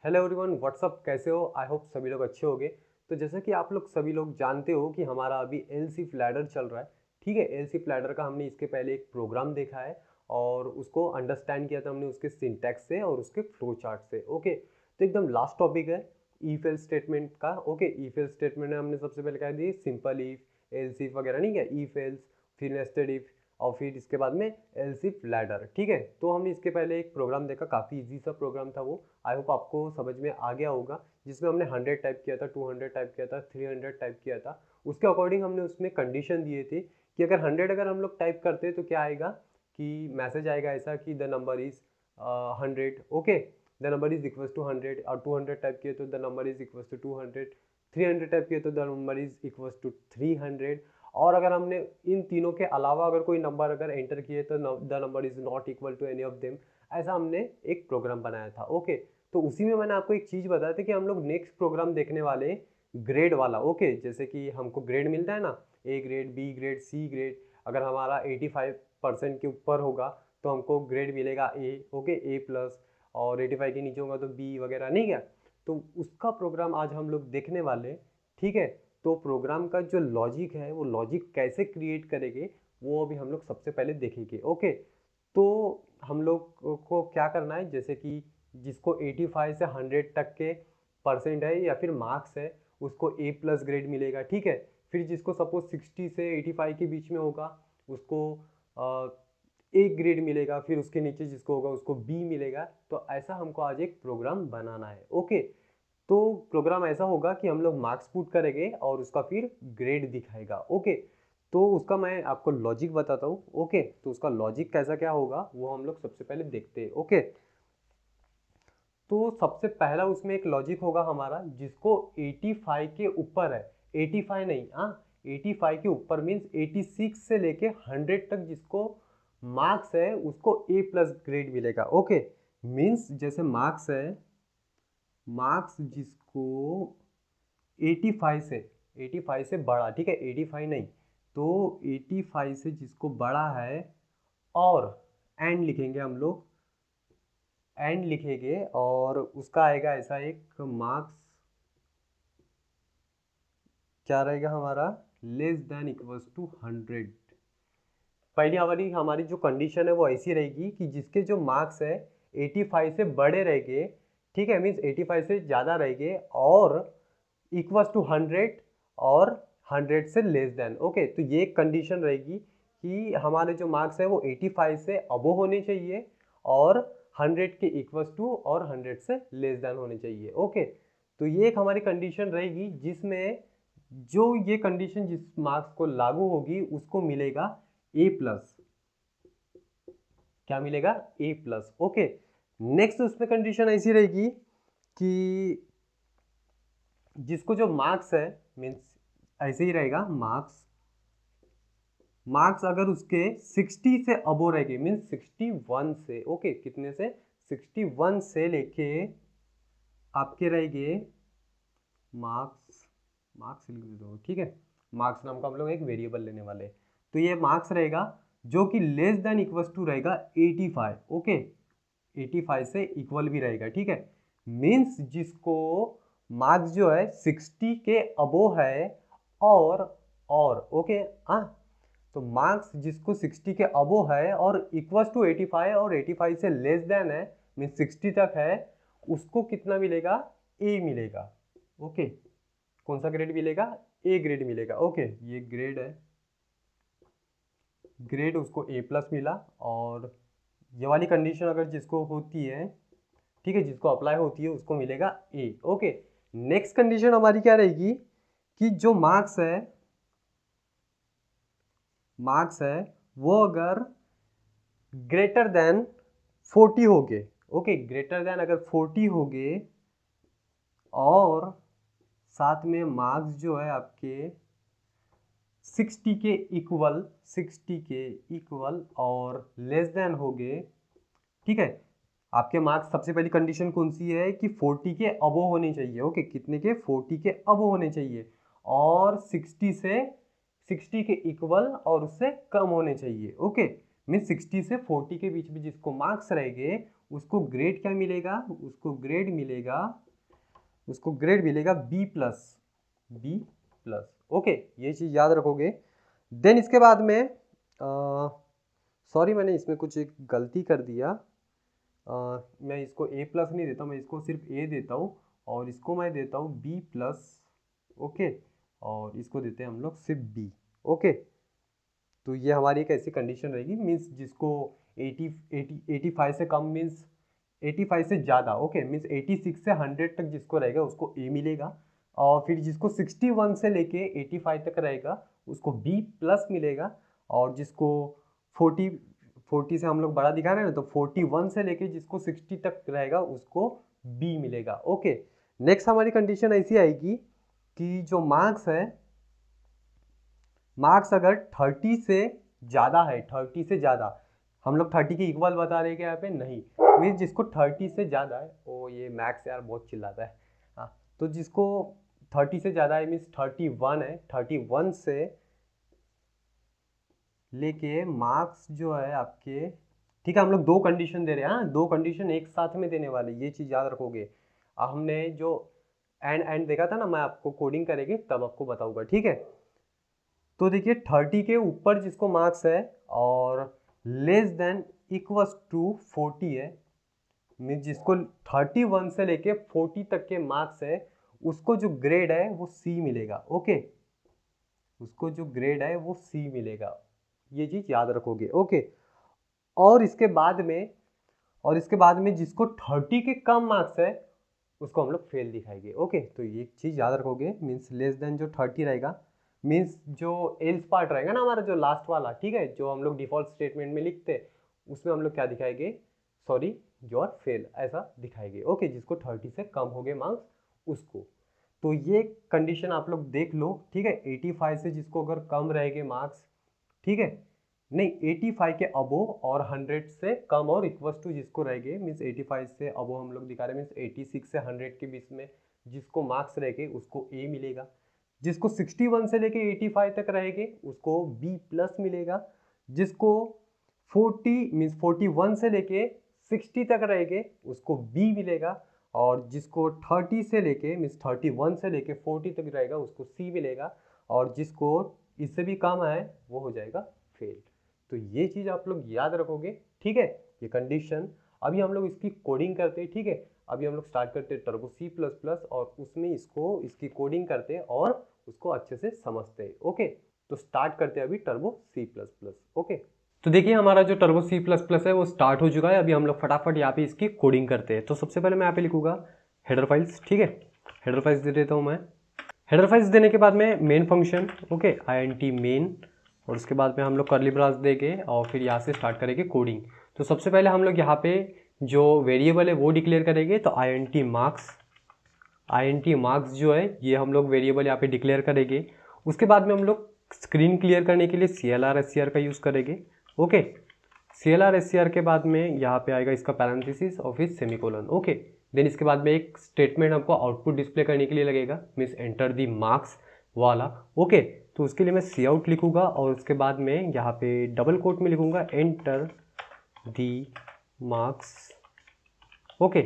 Hello everyone, WhatsApp, कैसे हो? I hope सभी लोग अच्छे होंगे। तो जैसा कि आप लोग सभी लोग जानते हो कि हमारा अभी एलसी फ्लैडर चल रहा है। ठीक है, एलसी फ्लैडर का हमने इसके पहले एक प्रोग्राम देखा है और उसको अंडरस्टैंड किया था हमने उसके सिंटैक्स से और उसके फ्लो चार्ट से। ओके, तो एकदम लास्ट टॉपिक है इफ एल्स स्टेटमेंट का। ओके, इफ एल्स स्टेटमेंट में हमने सबसे पहले कहा दी सिंपल इफ, एल्स इफ वगैरह, नहीं क्या, इफ एल्स, फिर नेस्टेड इफ और फिर इसके बाद में एल्स इफ लैडर। ठीक है, तो हमने इसके पहले एक प्रोग्राम देखा, काफ़ी इजी सा प्रोग्राम था वो। आई होप आपको समझ में आ गया होगा, जिसमें हमने 100 टाइप किया था, 200 टाइप किया था, 300 टाइप किया था। उसके अकॉर्डिंग हमने उसमें कंडीशन दिए थे कि अगर 100 अगर हम लोग टाइप करते हैं तो क्या आएगा कि मैसेज आएगा ऐसा कि the number is 100। Okay, the number is equal to 100। और 200 टाइप किए तो the number is equal to 200। 300 type किए तो the number is equal to 300। और अगर हमने इन तीनों के अलावा अगर कोई नंबर अगर एंटर किए तो the number is not equal to any of them. ऐसा हमने एक प्रोग्राम बनाया था। ओके, तो उसी में मैंने आपको एक चीज़ बताया था कि हम लोग नेक्स्ट प्रोग्राम देखने वाले ग्रेड वाला। ओके, जैसे कि हमको ग्रेड मिलता है ना, A grade, B grade, C grade. अगर हमारा 85% के ऊपर होगा तो हमको ग्रेड मिलेगा ए। ओके, ए प्लस। और 85 के नीचे होगा तो बी वगैरह, नहीं क्या। तो उसका प्रोग्राम आज हम लोग देखने वाले। ठीक है, तो प्रोग्राम का जो लॉजिक है वो लॉजिक कैसे क्रिएट करेंगे वो अभी हम लोग सबसे पहले देखेंगे। ओके, तो हम लोग को क्या करना है, जैसे कि जिसको 85 से 100 तक के परसेंट है या फिर मार्क्स है उसको ए प्लस ग्रेड मिलेगा। ठीक है, फिर जिसको सपोज 60 से 85 के बीच में होगा उसको ए ग्रेड मिलेगा, फिर उसके नीचे जिसको होगा उसको बी मिलेगा। तो ऐसा हमको आज एक प्रोग्राम बनाना है। ओके, तो प्रोग्राम ऐसा होगा कि हम लोग मार्क्स पुट करेंगे और उसका फिर ग्रेड दिखाएगा। ओके, तो उसका मैं आपको लॉजिक बताता हूँ। ओके, तो उसका लॉजिक कैसा क्या होगा वो हम लोग सबसे पहले देखते हैं। ओके, तो सबसे पहला उसमें एक लॉजिक होगा हमारा जिसको 85 के ऊपर है। 85 नहीं, हाँ, 85 के ऊपर मीन्स 86 से लेके 100 तक जिसको मार्क्स है उसको ए प्लस ग्रेड मिलेगा। ओके, मीन्स जैसे मार्क्स है, मार्क्स जिसको 85 से 85 से बड़ा, ठीक है, 85 नहीं तो 85 से जिसको बड़ा है, और एंड लिखेंगे हम लोग, एंड लिखेंगे और उसका आएगा ऐसा एक मार्क्स क्या रहेगा हमारा, लेस देन इक्वल्स टू 100। पहली हमारी जो कंडीशन है वो ऐसी रहेगी कि जिसके जो मार्क्स है 85 से बड़े रहेंगे। ठीक है, मीन्स 85 से ज़्यादा रहेंगे और इक्वल्स टू 100 और 100 से लेस देन। ओके, तो ये एक कंडीशन रहेगी कि हमारे जो मार्क्स है वो 85 से अबो होने चाहिए और 100 के इक्वल्स टू और 100 से लेस देन होने चाहिए। ओके, तो ये एक हमारी कंडीशन रहेगी जिसमें जो ये कंडीशन जिस मार्क्स को लागू होगी उसको मिलेगा ए प्लस। क्या मिलेगा? ए प्लस। ओके, नेक्स्ट उसमें कंडीशन ऐसी रहेगी कि जिसको जो मार्क्स है मीन्स ऐसे ही रहेगा, मार्क्स मार्क्स अगर उसके 60 से अबो रहेंगे मीन्स 61 से, ओके, कितने से, 61 से लेके आपके रहेंगे मार्क्स, मार्क्स लिख दो। ठीक है, मार्क्स नाम का हम लोग एक वेरिएबल लेने वाले, तो ये मार्क्स रहेगा जो कि लेस देन इक्वल्स टू रहेगा 85। ओके, 85 से इक्वल भी रहेगा। ठीक है, मीन्स जिसको मार्क्स जो है 60 के अबो है और ओके, हाँ, तो मार्क्स जिसको 60 के अबो है और इक्वल्स टू 85 और 85 से लेस देन है मीन्स 60 तक है, उसको कितना मिलेगा? ए मिलेगा। ओके, कौन सा ग्रेड मिलेगा? ए ग्रेड मिलेगा। ओके, ये ग्रेड है, ग्रेड उसको ए प्लस मिला। और ये वाली कंडीशन अगर जिसको होती है, ठीक है, जिसको अप्लाई होती है उसको मिलेगा ए। ओके, नेक्स्ट कंडीशन हमारी क्या रहेगी कि जो मार्क्स है वो अगर ग्रेटर देन 40 हो गए। ओके, ग्रेटर देन अगर 40 हो गए और साथ में मार्क्स जो है आपके 60 के इक्वल, 60 के इक्वल और लेस देन हो गए। ठीक है, आपके मार्क्स सबसे पहली कंडीशन कौन सी है कि 40 के अबो होने चाहिए। ओके, कितने के? 40 के अबो होने चाहिए और 60 के इक्वल और उससे कम होने चाहिए। ओके, मीन 60 से 40 के बीच में जिसको मार्क्स रहेंगे उसको ग्रेड क्या मिलेगा, उसको ग्रेड मिलेगा बी प्लस, ओके, ये चीज़ याद रखोगे। देन इसके बाद में सॉरी मैंने इसमें कुछ एक गलती कर दिया, मैं इसको ए प्लस नहीं देता, मैं इसको सिर्फ ए देता हूँ और इसको मैं देता हूँ बी प्लस, ओके, और इसको देते हैं हम लोग सिर्फ बी, ओके। तो ये हमारी एक ऐसी कंडीशन रहेगी, मीन्स जिसको 85 से कम मीन्स 85 से ज़्यादा, ओके, मीन्स 86 से 100 तक जिसको रहेगा उसको ए मिलेगा, और फिर जिसको 61 से लेके 85 तक रहेगा उसको बी प्लस मिलेगा, और जिसको 40 से हम लोग बड़ा दिखा रहे हैं ना, तो 41 से लेके जिसको 60 तक रहेगा उसको बी मिलेगा, ओके। नेक्स्ट हमारी कंडीशन ऐसी आएगी कि जो मार्क्स है, मार्क्स अगर 30 से ज़्यादा है, 30 से ज़्यादा, हम लोग 30 के इक्वल बता रहे हैं क्या यहाँ पे, नहीं, मीन्स जिसको 30 से ज़्यादा है, ओ ये मैक्स यार बहुत चिल्लाता है, हाँ, तो जिसको 30 से ज़्यादा है मीन्स 31 है, 31 से लेके मार्क्स जो है आपके, ठीक है, हम लोग दो कंडीशन दे रहे हैं, हाँ, दो कंडीशन एक साथ में देने वाले, ये चीज़ याद रखोगे। हमने जो एंड देखा था ना, मैं आपको कोडिंग करेंगे तब आपको बताऊंगा, ठीक है। तो देखिए 30 के ऊपर जिसको मार्क्स है और लेस देन इक्वल्स टू 40 है, मीन्स जिसको 31 से लेके 40 तक के मार्क्स है उसको जो ग्रेड है वो सी मिलेगा, ओके, उसको जो ग्रेड है वो सी मिलेगा, ये चीज़ याद रखोगे, ओके। और इसके बाद में जिसको 30 के कम मार्क्स है उसको हम लोग फेल दिखाएंगे, ओके। तो ये चीज़ याद रखोगे, मीन्स लेस देन जो 30 रहेगा, मीन्स जो एल्स पार्ट रहेगा ना हमारा जो लास्ट वाला, ठीक है, जो हम लोग डिफॉल्ट स्टेटमेंट में लिखते हैं उसमें हम लोग क्या दिखाएंगे, सॉरी यू आर फेल ऐसा दिखाएंगे, ओके, जिसको 30 से कम हो गए मार्क्स उसको। तो ये कंडीशन आप लोग देख लो, ठीक है। 85 से जिसको अगर कम रहेंगे मार्क्स, ठीक है, नहीं 85 के अबो और 100 से कम और इक्वल्स टू जिसको रहेंगे, मीन्स 85 से अबो हम लोग दिखा रहे हैं, मीन्स 86 से 100 के बीच में जिसको मार्क्स रहेंगे उसको ए मिलेगा, जिसको 61 से लेके 85 तक रहेंगे उसको बी प्लस मिलेगा, जिसको 40 मीन्स 41 से लेके 60 तक रहेंगे उसको बी मिलेगा, और जिसको 30 से लेके मीन्स 31 से लेके 40 तक रहेगा उसको सी मिलेगा, और जिसको इससे भी कम है वो हो जाएगा फेल। तो ये चीज़ आप लोग याद रखोगे, ठीक है, ये कंडीशन। अभी हम लोग इसकी कोडिंग करते हैं, ठीक है, अभी हम लोग स्टार्ट करते हैं टर्बो सी प्लस प्लस और उसमें इसकी कोडिंग करते हैं और उसको अच्छे से समझते हैं, ओके। तो स्टार्ट करते हैं अभी turbo C plus plus, okay. तो देखिए हमारा जो टर्बो सी प्लस प्लस है वो स्टार्ट हो चुका है। अभी हम लोग फटाफट यहाँ पे इसकी कोडिंग करते हैं। तो सबसे पहले मैं यहाँ पे लिखूंगा हेडर फाइल्स, ठीक है, हेडर फाइल्स दे देता हूँ मैं। हेडर फाइल्स देने के बाद में main function, okay, INT main, और उसके बाद में हम लोग कर्ली ब्रास देंगे और फिर यहाँ से स्टार्ट करेंगे कोडिंग। तो सबसे पहले हम लोग यहाँ पे जो वेरिएबल है वो डिक्लेयर करेंगे, तो INT मार्क्स जो है ये हम लोग वेरिएबल यहाँ पे डिक्लेयर करेंगे। उसके बाद में हम लोग स्क्रीन क्लियर करने के लिए CLR SCR का यूज़ करेंगे, ओके। CLR SCR के बाद में यहाँ पे आएगा इसका पैरेंथेसिस और फिर सेमीकोलन, ओके। देन इसके बाद में एक स्टेटमेंट हमको आउटपुट डिस्प्ले करने के लिए लगेगा, मीन्स एंटर दी मार्क्स वाला, ओके। तो उसके लिए मैं सी आउट लिखूंगा और उसके बाद में यहाँ पे डबल कोट में लिखूंगा एंटर दी मार्क्स, ओके।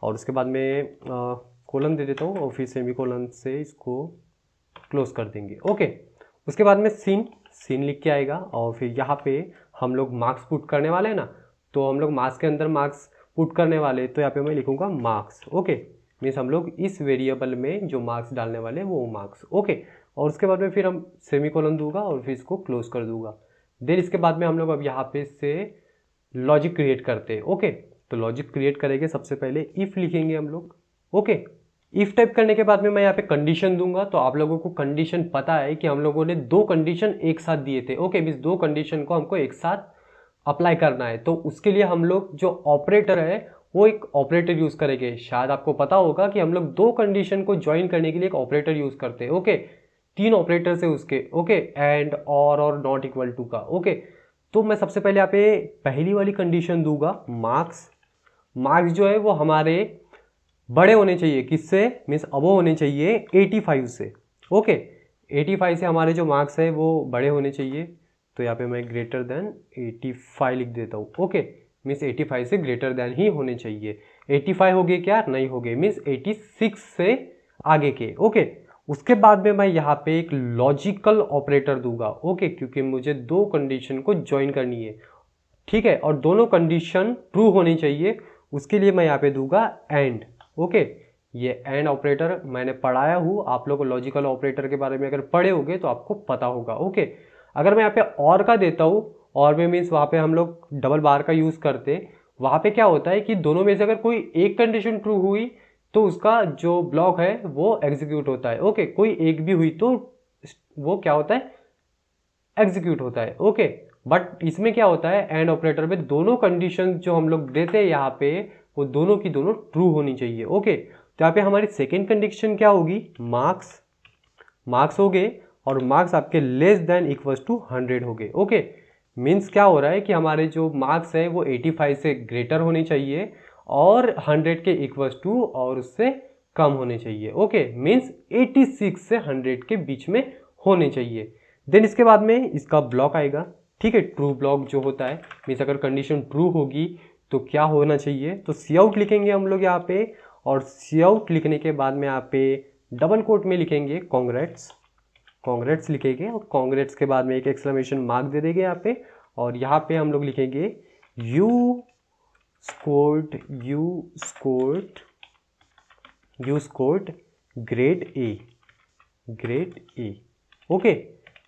और उसके बाद में कोलन दे देता हूँ और फिर सेमीकोलन से इसको क्लोज कर देंगे, ओके। उसके बाद में सीन लिख के आएगा और फिर यहाँ पे हम लोग मार्क्स पुट करने वाले हैं ना, तो हम लोग मार्क्स के अंदर मार्क्स पुट करने वाले, तो यहाँ पे मैं लिखूंगा मार्क्स, ओके। मीन्स हम लोग इस वेरिएबल में जो मार्क्स डालने वाले हैं वो मार्क्स, ओके। और उसके बाद में फिर हम सेमीकोलन दूंगा और फिर इसको क्लोज कर दूंगा। देन इसके बाद में हम लोग अब यहाँ पे से लॉजिक क्रिएट करते हैं, ओके। तो लॉजिक क्रिएट करेंगे, सबसे पहले इफ़ लिखेंगे हम लोग, ओके। इफ टाइप करने के बाद में मैं यहाँ पे कंडीशन दूंगा। तो आप लोगों को कंडीशन पता है कि हम लोगों ने दो कंडीशन एक साथ दिए थे, ओके। मीन्स दो कंडीशन को हमको एक साथ अप्लाई करना है, तो उसके लिए हम लोग जो ऑपरेटर है वो एक ऑपरेटर यूज करेंगे। शायद आपको पता होगा कि हम लोग दो कंडीशन को ज्वाइन करने के लिए एक ऑपरेटर यूज करते हैं, ओके। 3 ऑपरेटर है उसके, ओके, एंड और नॉट इक्वल टू का, ओके। तो मैं सबसे पहले यहाँ पे पहली वाली कंडीशन दूंगा मार्क्स जो है वो हमारे बड़े होने चाहिए, किससे, मीन्स अबो होने चाहिए 85 से, ओके। 85 से हमारे जो मार्क्स है वो बड़े होने चाहिए, तो यहाँ पे मैं ग्रेटर देन 85 लिख देता हूँ, ओके। मीन्स 85 से ग्रेटर देन ही होने चाहिए। 85 हो गए क्या? नहीं हो गए, मीन्स 86 से आगे के। ओके, उसके बाद में मैं यहाँ पे एक लॉजिकल ऑपरेटर दूंगा। ओके, क्योंकि मुझे दो कंडीशन को ज्वाइन करनी है, ठीक है, और दोनों कंडीशन ट्रू होनी चाहिए। उसके लिए मैं यहाँ पे दूंगा एंड। ओके, ये एंड ऑपरेटर मैंने पढ़ाया हूँ, आप लोग लॉजिकल ऑपरेटर के बारे में अगर पढ़े होंगे तो आपको पता होगा। ओके, अगर मैं यहाँ पे और का देता हूँ, और में मीन्स वहाँ पे हम लोग डबल बार का यूज़ करते, वहाँ पे क्या होता है कि दोनों में से अगर कोई एक कंडीशन ट्रू हुई तो उसका जो ब्लॉक है वो एग्जीक्यूट होता है। ओके, कोई एक भी हुई तो वो क्या होता है? एग्जीक्यूट होता है। ओके, बट इसमें क्या होता है, एंड ऑपरेटर में दोनों कंडीशन जो हम लोग देते हैं यहाँ पे, वो दोनों की दोनों ट्रू होनी चाहिए। ओके, तो यहाँ पे हमारी सेकेंड कंडीशन क्या होगी? मार्क्स हो गए, और मार्क्स आपके लेस देन इक्वल्स टू 100 हो गए। ओके, मीन्स क्या हो रहा है कि हमारे जो मार्क्स है वो 85 से ग्रेटर होने चाहिए और 100 के इक्वल्स टू और उससे कम होने चाहिए। ओके, मीन्स 86 से 100 के बीच में होने चाहिए। देन इसके बाद में इसका ब्लॉक आएगा, ठीक है, ट्रू ब्लॉक जो होता है, मीन्स अगर कंडीशन ट्रू होगी तो क्या होना चाहिए? तो सी आउट लिखेंगे हम लोग यहाँ पे, और सी आउट लिखने के बाद में यहाँ पे डबल कोट में लिखेंगे कॉन्ग्रेट्स लिखेंगे, और कॉन्ग्रेट्स के बाद में एक एक्सक्लेमेशन मार्क दे देंगे यहाँ पे, और यहाँ पे हम लोग लिखेंगे you scored grade A. Okay,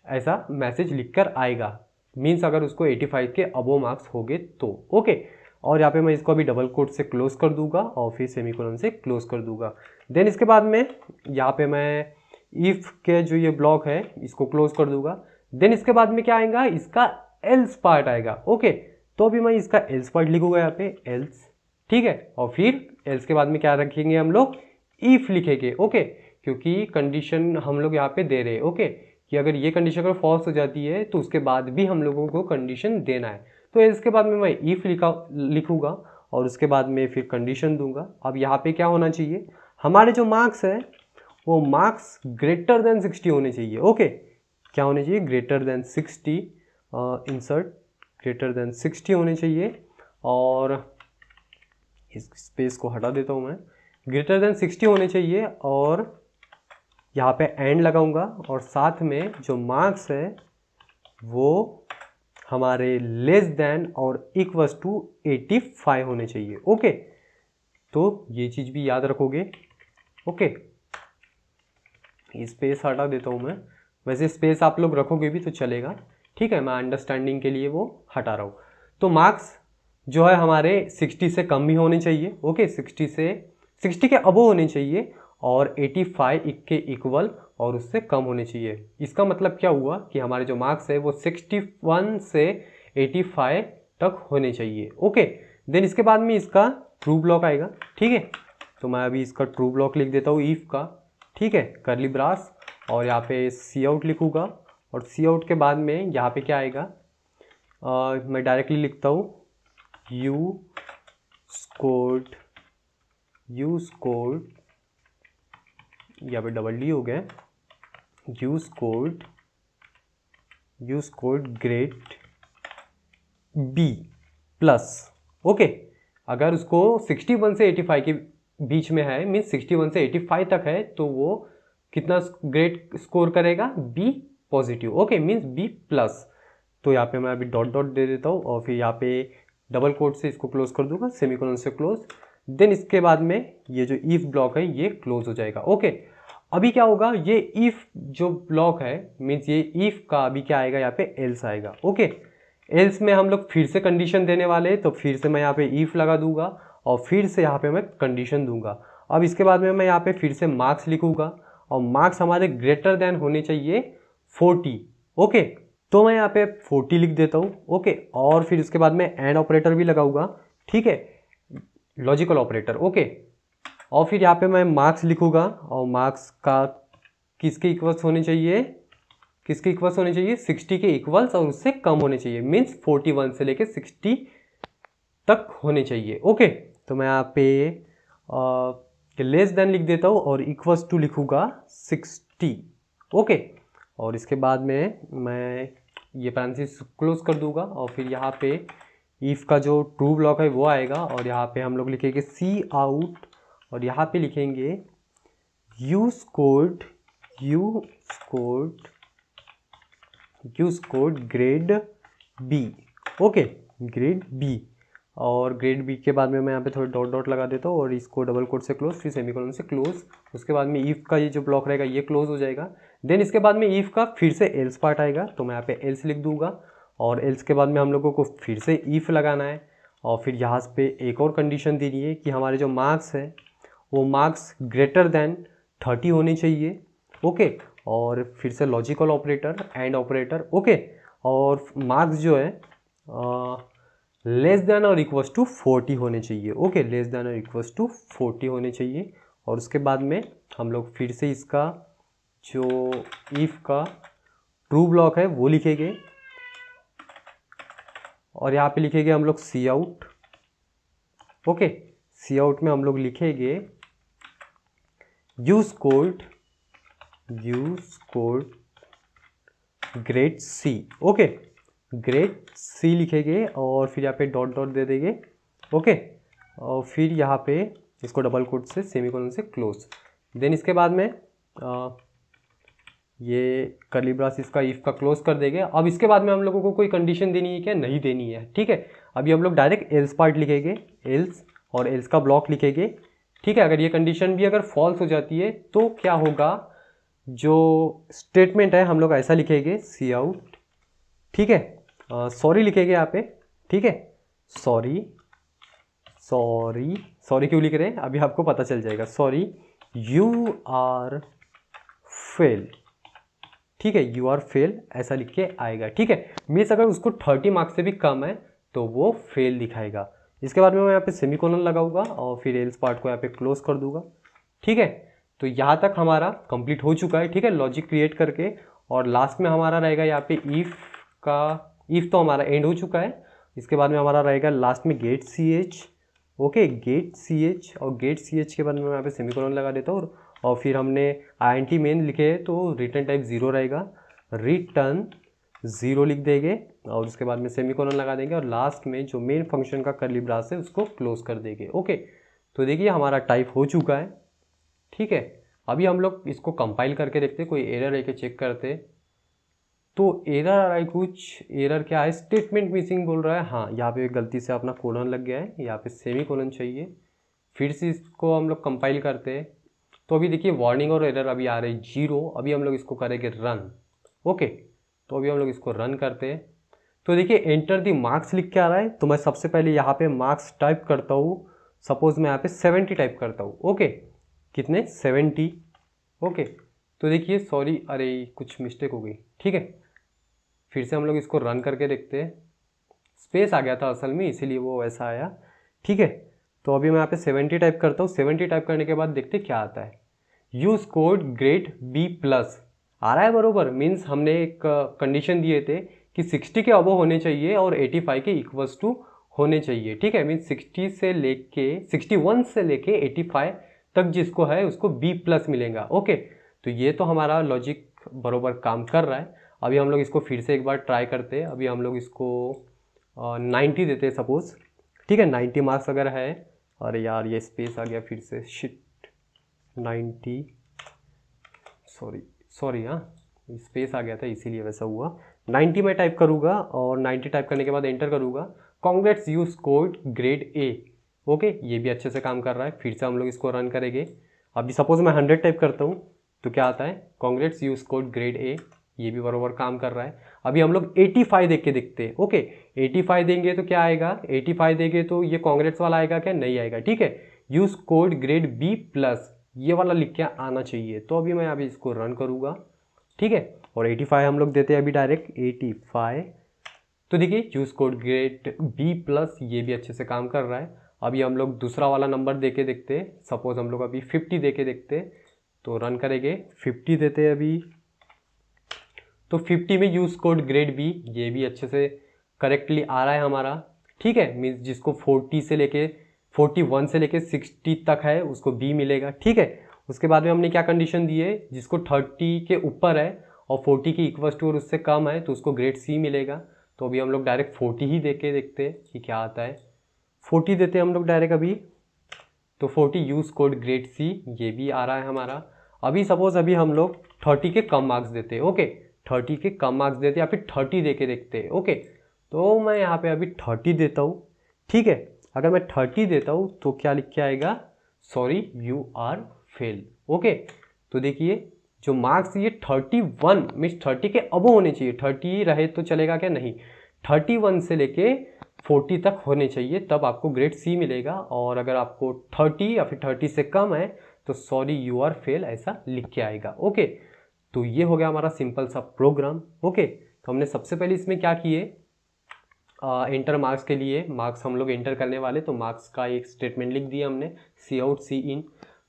ऐसा मैसेज लिखकर आएगा, मीन्स अगर उसको 85 के अबो मार्क्स हो गए तो। ओके, और यहाँ पे मैं इसको अभी डबल कोट से क्लोज कर दूंगा और फिर सेमीकोलन से क्लोज कर दूंगा। देन इसके बाद में यहाँ पे मैं इफ के जो ये ब्लॉक है इसको क्लोज कर दूंगा। देन इसके बाद में क्या आएगा? इसका एल्स पार्ट आएगा। ओके, तो अभी मैं इसका एल्स पार्ट लिखूंगा यहाँ पे, एल्स, ठीक है, और फिर एल्स के बाद में क्या रखेंगे हम लोग? इफ लिखेंगे। ओके, क्योंकि कंडीशन हम लोग यहाँ पे दे रहे हैं, ओके, कि अगर ये कंडीशन अगर फॉल्स हो जाती है तो उसके बाद भी हम लोगों को कंडीशन देना है। तो इसके बाद में मैं इफ लिखूंगा और उसके बाद में फिर कंडीशन दूंगा। अब यहाँ पे क्या होना चाहिए? हमारे जो मार्क्स है वो मार्क्स ग्रेटर देन 60 होने चाहिए। ओके, क्या होने चाहिए? Greater than 60, insert greater than 60 होने चाहिए, और इस स्पेस को हटा देता हूँ मैं, ग्रेटर देन 60 होने चाहिए, और यहाँ पे एंड लगाऊंगा, और साथ में जो मार्क्स है वो हमारे लेस देन और इक्वल्स टू 85 होने चाहिए। ओके, तो ये चीज़ भी याद रखोगे। ओके, स्पेस हटा देता हूँ मैं, वैसे स्पेस आप लोग रखोगे भी तो चलेगा, ठीक है, मैं अंडरस्टैंडिंग के लिए वो हटा रहा हूँ। तो मार्क्स जो है हमारे 60 से कम भी होने चाहिए। ओके, 60 के अबो होने चाहिए, और 85 के इक्वल और उससे कम होने चाहिए। इसका मतलब क्या हुआ कि हमारे जो मार्क्स है वो 61 से 85 तक होने चाहिए। ओके, देन इसके बाद में इसका ट्रू ब्लॉक आएगा, ठीक है, तो मैं अभी इसका ट्रू ब्लॉक लिख देता हूँ इफ का, ठीक है, करली ब्रास, और यहाँ पे सी आउट लिखूँगा, और सी आउट के बाद में यहाँ पे क्या आएगा? मैं डायरेक्टली लिखता हूँ यू स्कोर्ड, यहाँ पे डबल डी हो गया, you scored grade B plus. Okay, अगर उसको 61 से 85 के बीच में है, मीन्स 61 से 85 तक है, तो वो कितना ग्रेड स्कोर करेगा? B positive. Okay, means B plus. तो यहाँ पे मैं अभी डॉट डॉट दे देता हूँ, और फिर यहाँ पे डबल कोट से इसको क्लोज कर दूंगा, सेमीकोलन से क्लोज। देन इसके बाद में ये जो इफ ब्लॉक है ये क्लोज हो जाएगा। ओके, अभी क्या होगा? ये इफ जो ब्लॉक है, मीन्स ये इफ का अभी क्या आएगा? यहाँ पे एल्स आएगा। ओके, एल्स में हम लोग फिर से कंडीशन देने वाले हैं, तो फिर से मैं यहाँ पे इफ लगा दूंगा, और फिर से यहाँ पे मैं कंडीशन दूंगा। अब इसके बाद में मैं यहाँ पे फिर से मार्क्स लिखूंगा, और मार्क्स हमारे ग्रेटर देन होने चाहिए 40। ओके, तो मैं यहाँ पे 40 लिख देता हूँ। ओके, और फिर उसके बाद में एंड ऑपरेटर भी लगाऊंगा, ठीक है, लॉजिकल ऑपरेटर। ओके, और फिर यहाँ पे मैं मार्क्स लिखूंगा, और मार्क्स का किसके इक्वल्स होने चाहिए? 60 के इक्वल्स और उससे कम होने चाहिए, मीन्स 41 से लेके 60 तक होने चाहिए। ओके, तो मैं यहाँ पे लेस देन लिख देता हूँ और इक्वल्स टू लिखूंगा 60। ओके, और इसके बाद में मैं ये पैरेंथेसिस क्लोज कर दूंगा, और फिर यहाँ पे इफ़ का जो ट्रू ब्लॉक है वो आएगा, और यहाँ पे हम लोग लिखेंगे सी आउट, और यहाँ पे लिखेंगे you scored grade B. Okay, grade B. और ग्रेड बी के बाद में मैं यहाँ पे थोड़ा डॉट डॉट लगा देता हूँ और इसको डबल कोट से क्लोज, फिर सेमीकोलन से क्लोज। उसके बाद में इफ़ का ये जो ब्लॉक रहेगा ये क्लोज हो जाएगा। देन इसके बाद में इफ़ का फिर से एल्स पार्ट आएगा, तो मैं यहाँ पे एल्स लिख दूंगा, और एल्स के बाद में हम लोगों को फिर से इफ़ लगाना है, और फिर यहाँ पे एक और कंडीशन देनी है कि हमारे जो मार्क्स है वो मार्क्स ग्रेटर देन 30 होने चाहिए। ओके, और फिर से logical operator, and operator. Okay, और मार्क्स जो है लेस देन और इक्वल्स टू 40 होने चाहिए। ओके, लेस देन और इक्वल्स टू 40 होने चाहिए। और उसके बाद में हम लोग फिर से इसका जो इफ़ का ट्रू ब्लॉक है वो लिखेंगे, और यहाँ पे लिखेंगे हम लोग C out. Okay, C out में हम लोग लिखेंगे you scored grade C. Okay, grade C लिखेंगे, और फिर यहाँ पे डॉट डॉट दे देंगे। ओके, और फिर यहाँ पे इसको डबल कोट से सेमीकोलन से क्लोज। देन इसके बाद में ये कर्ली ब्रास इसका इफ़ का क्लोज कर देंगे। अब इसके बाद में हम लोगों को कोई कंडीशन देनी है क्या? नहीं देनी है। ठीक है, अभी हम लोग डायरेक्ट एल्स पार्ट लिखेंगे, एल्स, और एल्स का ब्लॉक लिखेंगे। ठीक है, अगर ये कंडीशन भी अगर फॉल्स हो जाती है तो क्या होगा, जो स्टेटमेंट है हम लोग ऐसा लिखेंगे सी आउट। ठीक है, सॉरी लिखेंगे यहाँ पे। ठीक है, सॉरी क्यों लिख रहे हैं अभी आपको पता चल जाएगा। Sorry you are fail. ठीक है, यू आर फेल ऐसा लिख के आएगा। ठीक है, मीन्स अगर उसको 30 मार्क्स से भी कम है तो वो फेल दिखाएगा। इसके बाद में मैं यहाँ पे सेमीकोलन लगाऊंगा और फिर एल्स पार्ट को यहाँ पे क्लोज कर दूंगा। ठीक है, तो यहाँ तक हमारा कंप्लीट हो चुका है। ठीक है, लॉजिक क्रिएट करके, और लास्ट में हमारा रहेगा यहाँ पे इफ़ तो हमारा एंड हो चुका है। इसके बाद में हमारा रहेगा लास्ट में get C H. Okay, get C H, और गेट सी एच के बाद में मैं यहाँ पे सेमीकोलन लगा देता हूँ, और फिर हमने INT मेन लिखे है तो रिटर्न टाइप 0 रहेगा, रिटर्न 0 लिख देंगे, और उसके बाद में सेमीकोलन लगा देंगे, और लास्ट में जो मेन फंक्शन का कर्ली ब्रास है उसको क्लोज कर देंगे। ओके, तो देखिए हमारा टाइप हो चुका है। ठीक है, अभी हम लोग इसको कंपाइल करके देखते, कोई एरर है कि चेक करते। तो एरर आ रहा है कुछ, एरर क्या है, स्टेटमेंट मिसिंग बोल रहा है। हाँ, यहाँ पे गलती से अपना कोलन लग गया है, यहाँ पे सेमीकोलन चाहिए। फिर से इसको हम लोग कंपाइल करते हैं, तो अभी देखिए वार्निंग और एरर अभी आ रही है 0। अभी हम लोग इसको करेंगे रन। ओके, तो अभी हम लोग इसको रन करते हैं, तो देखिए एंटर दी मार्क्स लिख के आ रहा है। तो मैं सबसे पहले यहाँ पे मार्क्स टाइप करता हूँ, सपोज मैं यहाँ पे 70 टाइप करता हूँ। ओके, कितने? 70। ओके, तो देखिए सॉरी, अरे कुछ मिस्टेक हो गई। ठीक है, फिर से हम लोग इसको रन करके देखते हैं। स्पेस आ गया था असल में, इसीलिए वो वैसा आया। ठीक है, तो अभी मैं यहाँ पे 70 टाइप करता हूँ। 70 टाइप करने के बाद देखते क्या आता है। You scored grade B plus आ रहा है बरोबर। मीन्स हमने एक कंडीशन दिए थे कि 60 के अबव होने चाहिए और 85 के इक्वल्स टू होने चाहिए। ठीक है, मीन्स 61 से लेके 85 तक जिसको है उसको बी प्लस मिलेगा। ओके, तो ये तो हमारा लॉजिक बरोबर काम कर रहा है। अभी हम लोग इसको फिर से एक बार ट्राई करते हैं। अभी हम लोग इसको 90 देते हैं सपोज। ठीक है, 90 मार्क्स अगर है, अरे यार ये स्पेस आ गया फिर से, शिट, 90, सॉरी हाँ, स्पेस आ गया था इसीलिए वैसा हुआ। 90 में टाइप करूँगा, और 90 टाइप करने के बाद एंटर करूँगा। Congrats you scored grade A. Okay, ये भी अच्छे से काम कर रहा है। फिर से हम लोग इसको रन करेंगे। अभी सपोज मैं 100 टाइप करता हूँ तो क्या आता है, congrats you scored grade A. ये भी बराबर काम कर रहा है। अभी हम लोग 85 देख के देखते हैं। ओके, 85 देंगे तो क्या आएगा, 85 देंगे तो ये कांग्रेट्स वाला आएगा क्या? नहीं आएगा। ठीक है, you scored grade B plus, ये वाला लिख के आना चाहिए। तो अभी मैं अभी इसको रन करूँगा। ठीक है, और 85 हम लोग देते हैं अभी डायरेक्ट 85। तो देखिए you scored grade B plus, ये भी अच्छे से काम कर रहा है। अभी हम लोग दूसरा वाला नंबर दे के देखते हैं। सपोज हम लोग अभी 50 दे के देखते हैं, तो रन करेंगे। 50 देते हैं अभी, तो 50 में यू स्कोर्ड ग्रेड बी, ये भी अच्छे से करेक्टली आ रहा है हमारा। ठीक है, मीन्स जिसको 41 से लेके 60 तक है उसको बी मिलेगा। ठीक है, उसके बाद में हमने क्या कंडीशन दी है, जिसको 30 के ऊपर है और 40 की इक्वल टू और उससे कम है तो उसको ग्रेड सी मिलेगा। तो अभी हम लोग डायरेक्ट 40 ही दे के देखते हैं कि क्या आता है। 40 देते हैं हम लोग डायरेक्ट अभी, तो 40 यूज़ कोड ग्रेड सी, ये भी आ रहा है हमारा। अभी सपोज अभी हम लोग 30 के कम मार्क्स देते हैं, ओके 30 के कम मार्क्स देते हैं या फिर 30 दे के देखते हैं, ओके। तो मैं यहाँ पे अभी 30 देता हूँ, ठीक है। अगर मैं 30 देता हूँ तो क्या लिख के आएगा, sorry you are fail, okay. तो देखिए जो मार्क्स ये 31 मीन्स 30 के अबो होने चाहिए, 30 रहे तो चलेगा क्या, नहीं 31 से लेके 40 तक होने चाहिए, तब आपको ग्रेड सी मिलेगा। और अगर आपको 30 या फिर 30 से कम है तो सॉरी यू आर फेल ऐसा लिख के आएगा, ओके। तो ये हो गया हमारा सिंपल सा प्रोग्राम, ओके। तो हमने सबसे पहले इसमें क्या किए, इंटर मार्क्स के लिए मार्क्स हम लोग एंटर करने वाले, तो मार्क्स का एक स्टेटमेंट लिख दिया हमने, सी आउट सी इन।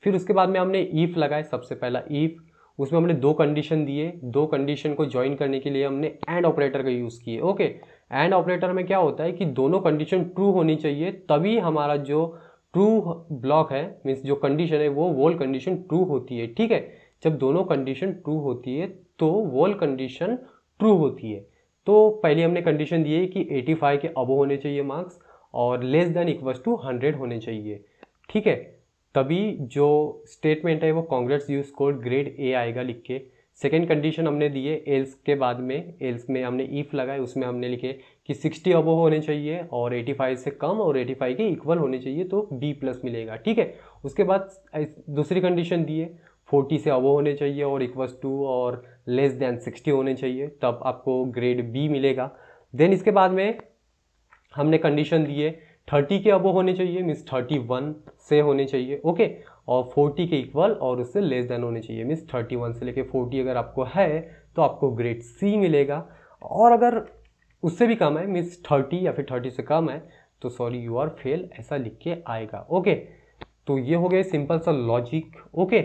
फिर उसके बाद में हमने ईफ लगाए, सबसे पहला ईफ, उसमें हमने 2 कंडीशन दिए, 2 कंडीशन को ज्वाइन करने के लिए हमने एंड ऑपरेटर का यूज़ किए, ओके। एंड ऑपरेटर में क्या होता है कि दोनों कंडीशन ट्रू होनी चाहिए, तभी हमारा जो ट्रू ब्लॉक है मीन्स जो कंडीशन है वो वोल कंडीशन ट्रू होती है, ठीक है। जब दोनों कंडीशन ट्रू होती है तो वोल कंडीशन ट्रू होती है। तो पहले हमने कंडीशन दी है कि 85 के अबव होने चाहिए मार्क्स और लेस देन इक्वल्स टू 100 होने चाहिए, ठीक है। तभी जो स्टेटमेंट है वो congrats use code grade A आएगा लिख के। सेकेंड कंडीशन हमने दी है एल्स के बाद में, एल्स में हमने ईफ लगाए, उसमें हमने लिखे कि 60 अबव होने चाहिए और 85 से कम और 85 के इक्वल होने चाहिए, तो बी प्लस मिलेगा, ठीक है। उसके बाद दूसरी कंडीशन दी है 40 से अबव होने चाहिए और इक्वल्स टू और लेस देन 60 होने चाहिए, तब आपको ग्रेड बी मिलेगा। देन इसके बाद में हमने कंडीशन दी है 30 के अबव होने चाहिए मीन्स 31 से होने चाहिए, ओके। और 40 के इक्वल और उससे लेस देन होने चाहिए मीन्स 31 से लेके 40 अगर आपको है तो आपको ग्रेड सी मिलेगा। और अगर उससे भी कम है मीन्स 30 या फिर 30 से कम है तो सॉरी यू आर फेल ऐसा लिख के आएगा, ओके। तो ये हो गया सिंपल सा लॉजिक, ओके।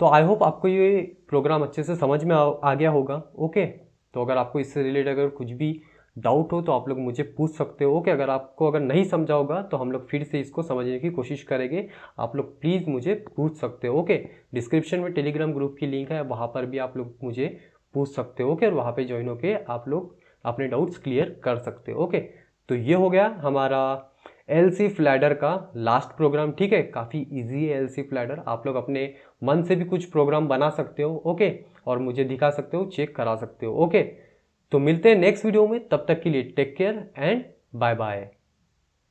तो आई होप आपको ये प्रोग्राम अच्छे से समझ में आ गया होगा, ओके। तो अगर आपको इससे रिलेटेड अगर कुछ भी डाउट हो तो आप लोग मुझे पूछ सकते हो, ओके। अगर नहीं समझा होगा तो हम लोग फिर से इसको समझने की कोशिश करेंगे, आप लोग प्लीज़ मुझे पूछ सकते हो, ओके। डिस्क्रिप्शन में टेलीग्राम ग्रुप की लिंक है, वहाँ पर भी आप लोग मुझे पूछ सकते हो, ओके। और वहाँ पर ज्वाइन होके आप लोग अपने डाउट्स क्लियर कर सकते हो, ओके। तो ये हो गया हमारा एलसीफ लैडर का लास्ट प्रोग्राम, ठीक है। काफ़ी इजी है एलसीफ लैडर, आप लोग अपने मन से भी कुछ प्रोग्राम बना सकते हो, ओके। और मुझे दिखा सकते हो, चेक करा सकते हो, ओके। तो मिलते हैं नेक्स्ट वीडियो में, तब तक के लिए take care and bye bye.